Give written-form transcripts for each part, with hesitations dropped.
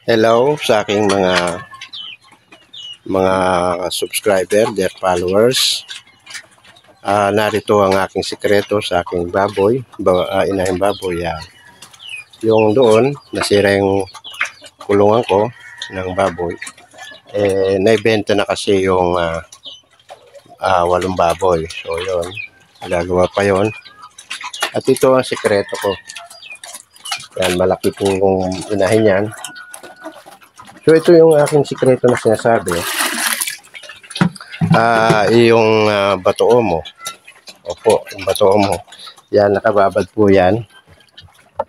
Hello sa aking mga subscriber, dear followers. Narito ang aking sikreto sa aking baboy, inahing baboy. Yung doon, nasira yung kulungan ko ng baboy. Naibenta na kasi yung 8 baboy. So yun, gagawa pa yun. At ito ang sikreto ko. Yan, malaki pong inahin yan. So ito yung aking sikreto na sinasabi. Yung batoo mo. Opo, yung batoo mo. Yan, nakababad po yan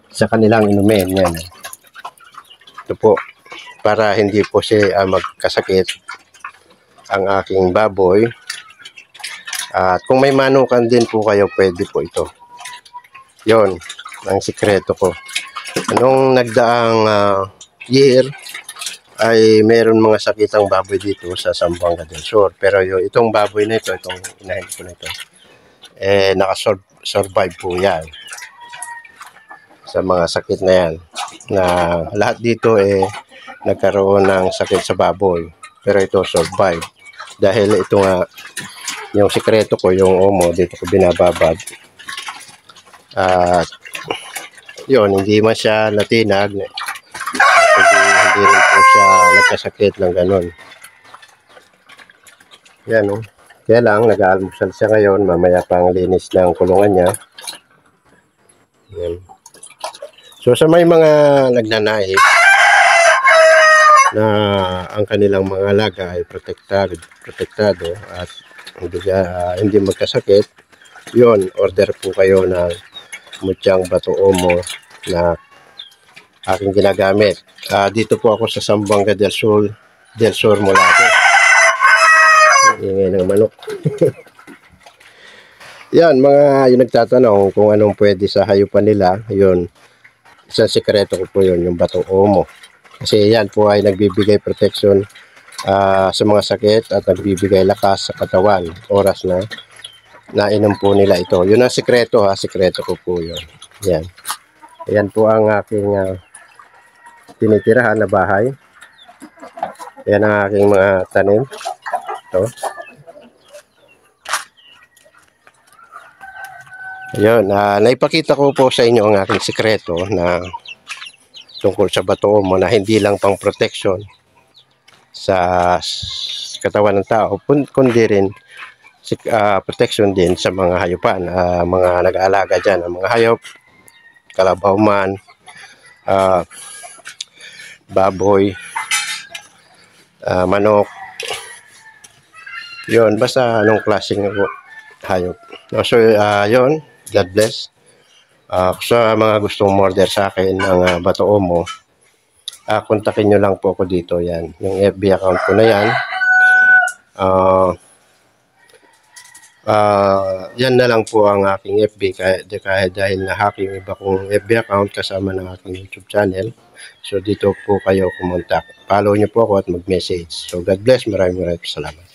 sa kanilang inumin. Yan. Ito po, para hindi po siya magkasakit ang aking baboy. At kung may manukan din po kayo, pwede po ito. Yon ang sikreto ko. Anong nagdaang year, ay meron mga sakitang baboy dito sa Zamboanga del Sur. Pero itong baboy na ito, itong inahin ko na ito, nakasurvive po yan sa mga sakit na yan. Na lahat dito nagkaroon ng sakit sa baboy. Pero ito survive. Dahil ito nga, yung sikreto ko, yung omo, dito ko binababad. At yun, hindi man siya natinag. Hindi rin po siya nagkasakit ng ganun. Yan o. Kaya lang, nag-aalmusal siya ngayon. Mamaya pang linis ng kulungan niya. Yan. So sa may mga nagnanais na ang kanilang mga alaga ay protektado at hindi magkasakit, yun, order po kayo ng mutyang bato omo na aking ginagamit. Dito po ako sa Zamboanga del Sur, Molado. Ingay ng manok. Yan, yung nagtatanong kung anong pwede sa hayupan nila, yun, isang sikreto ko po yun, yung bato omo. Kasi yan po ay nagbibigay protection sa mga sakit at nagbibigay lakas sa katawan, oras na nainom po nila ito. Yun ang sikreto sikreto ko po yun. Yan. Yan po ang aking tinitirahan na bahay. Yan ang aking mga tanim. Ito. Ayun, naipakita ko po sa inyo ang aking sikreto na tungkol sa bato mo na hindi lang pang protection sa katawan ng tao, kundi rin protection din sa mga hayupan, mga nag-aalaga dyan, ang mga hayop, kalabaw man, baboy, manok, yun, basta anong klaseng hayop. So yun, God bless. Sa mga gustong order sa akin ng bato omo, kontakin nyo lang po ako dito. Yan, yung FB account ko na yan. Yan na lang po ang aking FB kahit dahil na-hack yung iba kong FB account kasama ng aking YouTube channel. So dito po kayo kumontak. Follow nyo po ako at mag-message. So God bless. Maraming salamat.